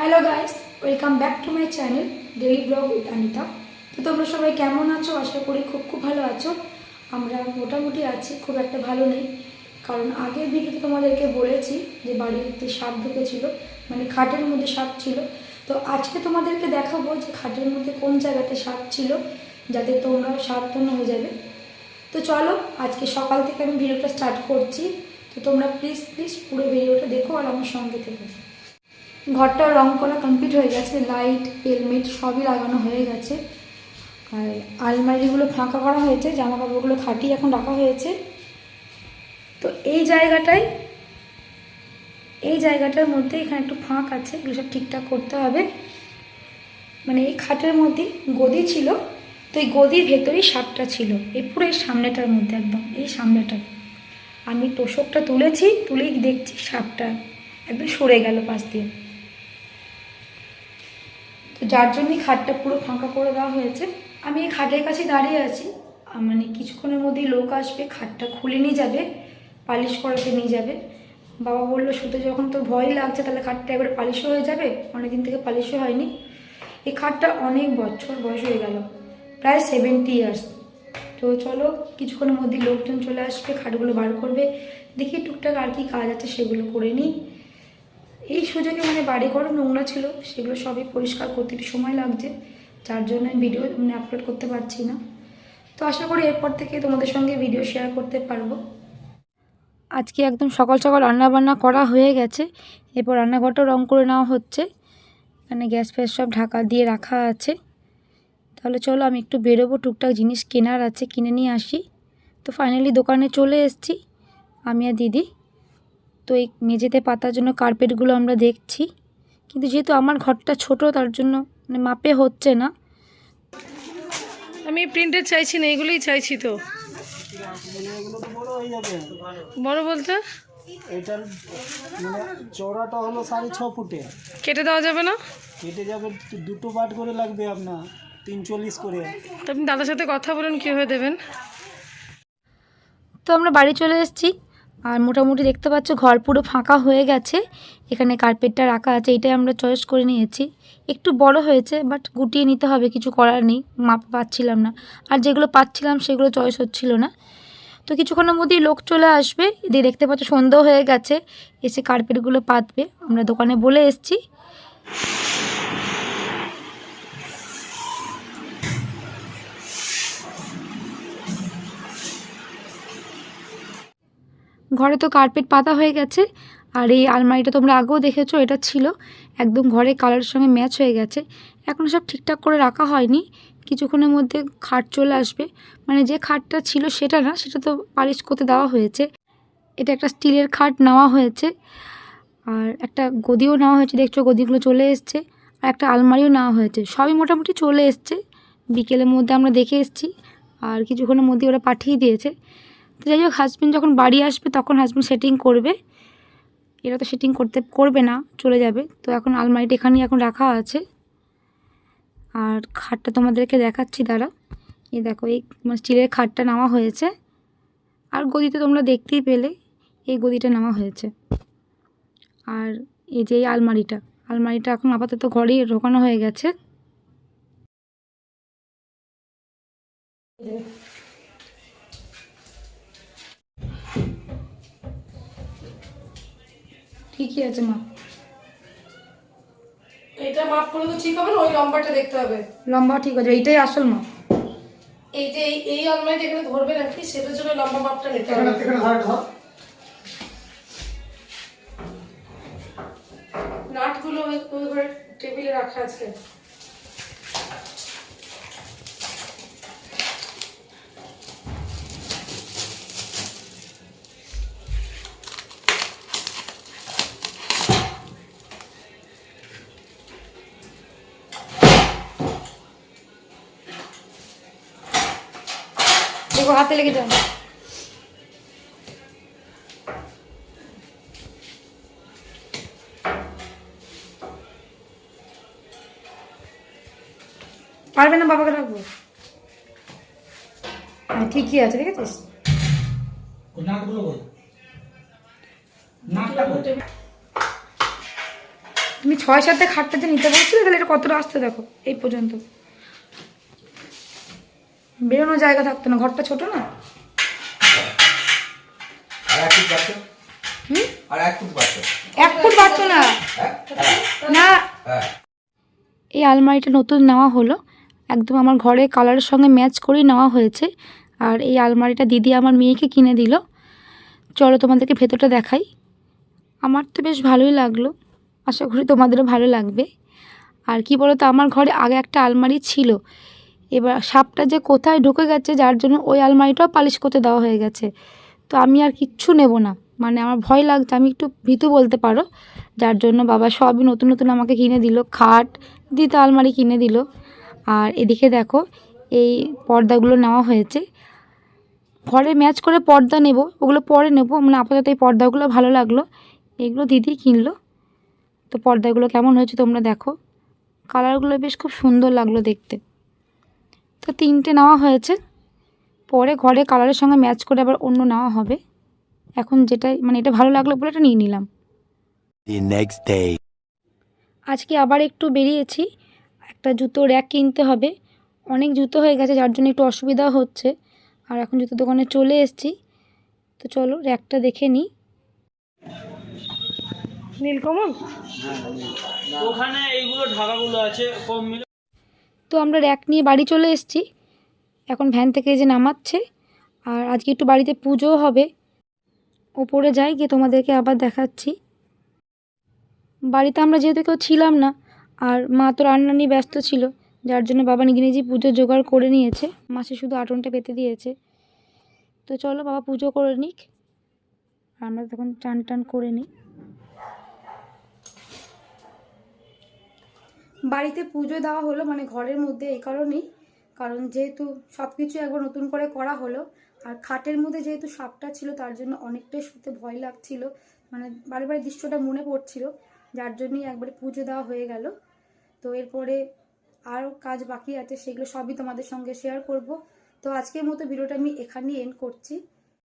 Hello guys, welcome back to my channel daily blog with Anita. তো তোমরা সবাই কেমন আছো? আশা করি খুব ভালো আছো। আমরা মোটামুটি আছি, খুব একটা ভালো নেই। কারণ আগের ভিডিওতে তোমাদেরকে বলেছি যে বাড়িতে সাপ ঢুকেছিল, মানে খাটের মধ্যে সাপ ছিল। তো আজকে তোমাদেরকে দেখাবো যে খাটের মধ্যে কোন জায়গাতে সাপ ছিল, যাতে তোমরাও সাবধান হয়ে যাবে। তো চলো, আজকে সকাল থেকে আমি ভিডিওটা স্টার্ট করছি। তো তোমরা প্লিজ পুরো ভিডিওটা দেখো আর আমার সঙ্গে থেকো। ঘরটা রং করা কমপ্লিট হয়ে গেছে, লাইট হেলমেট সবই লাগানো হয়ে গেছে। আর আলমারিগুলো ফাঁকা করা হয়েছে, জামা কাপড়গুলো খাটিয়ে এখন রাখা হয়েছে। তো এই জায়গাটার মধ্যে এখানে একটু ফাঁক আছে, এগুলো সব ঠিকঠাক করতে হবে। মানে এই খাটের মধ্যে গদি ছিল, তো এই গদির ভেতরেই সাপটা ছিল, এই পুরো এই সামনেটার মধ্যে, একদম এই সামনেটা। আমি তোষকটা তুলেই দেখছি সাপটা একদম সরে গেল পাশ দিয়ে। তো যার জন্যই খাটটা পুরো ফাঁকা করে দেওয়া হয়েছে। আমি এই খাটের কাছে দাঁড়িয়ে আছি, মানে কিছুক্ষণের মধ্যেই লোক আসবে, খাটটা খুলে নিয়ে যাবে, পালিশ করাতে নিয়ে যাবে। বাবা বললো শুতে যখন তোর ভয় লাগছে তাহলে খাটটা একবারে পালিশও হয়ে যাবে, অনেকদিন থেকে পালিশও হয়নি। এই খাটটা অনেক বছর বয়স হয়ে গেল, প্রায় 70 ইয়ার্স। তো চলো, কিছুক্ষণের মধ্যেই লোকজন চলে আসবে, খাটগুলো বার করবে, দেখি টুকটাক আর কি কাজ আছে সেগুলো করে নিই। এই সুযোগে মানে বাড়িঘর নোংরা ছিল, সেগুলো সবই পরিষ্কার করতে একটু সময় লাগছে, যার জন্য আমি ভিডিও আপলোড করতে পারছি না। তো আশা করি এরপর থেকে তোমাদের সঙ্গে ভিডিও শেয়ার করতে পারবো। আজকে একদম সকাল সকাল রান্নাবান্না করা হয়ে গেছে, এরপর রান্নাঘরটাও রং করে নেওয়া হচ্ছে। এখানে গ্যাস ফ্যাস সব ঢাকা দিয়ে রাখা আছে। তাহলে চলো, আমি একটু বেরোবো, টুকটাক জিনিস কেনার আছে, কিনে নিয়ে আসি। তো ফাইনালি দোকানে চলে এসেছি আমি আর দিদি। তো এই মেঝেতে পাতার জন্য কার্পেটগুলো আমরা দেখছি, কিন্তু যেহেতু আমার ঘরটা ছোট তার জন্য মানে মাপে হচ্ছে না। আমি প্রিন্টেড চাইছি না, এগুলোই চাইছি। তো বড় বলতে এটার মানে চওড়াটা হলো 6.5 ফুটে। কেটে দেওয়া যাবে না? কেটে যাবে, দুটো পার্ট করে লাগবে আপনার, 340 করে। তো আপনি দাদার সাথে কথা বলুন কীভাবে দেবেন। তো আমরা বাড়ি চলে এসেছি, আর মোটামুটি দেখতে পাচ্ছ ঘর পুরো ফাঁকা হয়ে গেছে। এখানে কার্পেটটা রাখা আছে, এটাই আমরা চয়েস করে নিয়েছি। একটু বড় হয়েছে, বাট গুটিয়ে নিতে হবে, কিছু করার নেই, মাপ পাচ্ছিলাম না। আর যেগুলো পাচ্ছিলাম সেগুলো চয়েস হচ্ছিল না। তো কিছুক্ষণের মধ্যেই লোক চলে আসবে, এদিকে দেখতে পাচ্ছ সন্ধ্যা হয়ে গেছে, এসে কার্পেটগুলো পাতবে, আমরা দোকানে বলে এসেছি। ঘরে তো কার্পেট পাতা হয়ে গেছে। আর এই আলমারিটা তোমরা আগেও দেখেছো, এটা ছিল একদম ঘরে কালারের সঙ্গে ম্যাচ হয়ে গেছে। এখন সব ঠিকঠাক করে রাখা হয়নি, কিছুক্ষণের মধ্যে খাট চলে আসবে। মানে যে খাটটা ছিল সেটা না, সেটা তো পালিশ করতে দেওয়া হয়েছে। এটা একটা স্টিলের খাট নেওয়া হয়েছে, আর একটা গদিও নেওয়া হয়েছে, দেখছো গদিগুলো চলে এসছে। আর একটা আলমারিও নেওয়া হয়েছে, সবই মোটামুটি চলে এসছে। বিকেলের মধ্যে আমরা দেখে এসেছি, আর কিছুক্ষণের মধ্যে ওরা পাঠিয়ে দিয়েছে। তো যাই হোক, হাজব্যান্ড যখন বাড়ি আসবে তখন হাজব্যান্ড সেটিং করবে, এরা তো সেটিং করবে না, চলে যাবে। তো এখন আলমারিটা এখানেই এখন রাখা আছে। আর খাটটা তোমাদেরকে দেখাচ্ছি, দাঁড়াও। এই দেখো, এই স্টিলের খাটটা নেওয়া হয়েছে। আর গদিতে তোমরা দেখতেই পেলে, এই গদিটা নেওয়া হয়েছে। আর এই যে এই আলমারিটা এখন আপাতত ঘরেই ঢোকানো হয়ে গেছে। ঠিকই আছে মা, এটা মাপ করলে তো ঠিক হবে না, ওই লম্বাটা দেখতে হবে। লম্বা ঠিক আছে, এইটাই আসল মা। এই যে এই আলমারিটা এখানে ধরবে নাকি, সেটার জন্য লম্বা মাপটা নিতে হবে। নাটগুলো ওই ঘরে টেবিলে রাখা আছে। দেখো হাতে লেগে যাবে। পারবে না, বাবাকে রাখবো। হ্যাঁ ঠিকই আছে, দেখেছিস। তুমি 6-7 খাটটা যে নিতে বলছিলে, তাহলে এটা কতটা আসতে দেখো এই পর্যন্ত। বেরোনোর জায়গা থাকতো না, ঘরটা ছোট না। আর এক ফুট বাড়তো? আর এক ফুট বাড়তো? 1 ফুট বাড়তো না। হ্যাঁ না, হ্যাঁ। এই আলমারিটা নতুন নেওয়া হলো, একদম আমার ঘরের কালারের সঙ্গে ম্যাচ করেই নেওয়া হয়েছে। আর এই আলমারিটা দিদি আমার মেয়েকে কিনে দিল। চলো তোমাদেরকে ভেতরটা দেখাই। আমার তো বেশ ভালোই লাগলো, আশা করি তোমাদেরও ভালো লাগবে। আর কি বলো তো, আমার ঘরে আগে একটা আলমারি ছিল, এবার সাপটা যে কোথায় ঢুকে গেছে, যার জন্য ওই আলমারিটাও পালিশ করতে দেওয়া হয়ে গেছে। তো আমি আর কিচ্ছু নেব না, মানে আমার ভয় লাগছে, আমি একটু ভীতু বলতে পারো, যার জন্য বাবা সবই নতুন নতুন আমাকে কিনে দিল। খাট দিতে আলমারি কিনে দিল। আর এদিকে দেখো এই পর্দাগুলো নেওয়া হয়েছে, ঘরে ম্যাচ করে পর্দা নেব, ওগুলো পরে নেব, মানে আপাতত এই পর্দাগুলো ভালো লাগলো, এগুলো দিদি কিনলো। তো পর্দাগুলো কেমন হয়েছে তোমরা দেখো, কালারগুলো বেশ খুব সুন্দর লাগলো দেখতে। তো 3টে নেওয়া হয়েছে, পরে ঘরে কালারের সঙ্গে ম্যাচ করে আবার অন্য নেওয়া হবে। এখন যেটাই মানে এটা ভালো লাগলো বলে এটা নিয়ে নিলাম। The next day. আজকে আবার একটু বেরিয়েছি, একটা জুতো র্যাক কিনতে হবে, অনেক জুতো হয়ে গেছে যার জন্য একটু অসুবিধা হচ্ছে। আর এখন জুতো দোকানে চলে এসেছি, তো চলো র্যাকটা দেখে নিই। নীলকমল ওখানে এইগুলো ঢাকাগুলো আছে কম মিলে। তো আমরা র্যাক নিয়ে বাড়ি চলে এসেছি, এখন ভ্যান থেকে যে নামাচ্ছে। আর আজকে একটু বাড়িতে পুজোও হবে, ওপরে যাই গিয়ে তোমাদেরকে আবার দেখাচ্ছি। বাড়িতে আমরা যেহেতু কেউ ছিলাম না, আর মা তো রান্না নিয়ে ব্যস্ত ছিল, যার জন্য বাবা নিজে নিজেই পুজো জোগাড় করে নিয়েছে, মাসে শুধু আটনটা পেতে দিয়েছে। তো চলো বাবা পুজো করে নিক, আমরা তখন চান টান করে নিই। বাড়িতে পুজো দেওয়া হলো, মানে ঘরের মধ্যে, এই কারণেই, কারণ যেহেতু সব কিছু একবার নতুন করে করা হলো, আর খাটের মধ্যে যেহেতু সাপটা ছিল তার জন্য অনেকটাই শুতে ভয় লাগছিল, মানে বারে বারে দৃশ্যটা মনে পড়ছিল, যার জন্যই একবারে পুজো দেওয়া হয়ে গেল। তো এরপরে আরও কাজ বাকি আছে, সেগুলো সবই তোমাদের সঙ্গে শেয়ার করব। তো আজকের মতো ভিডিওটা আমি এখানেই এন্ড করছি।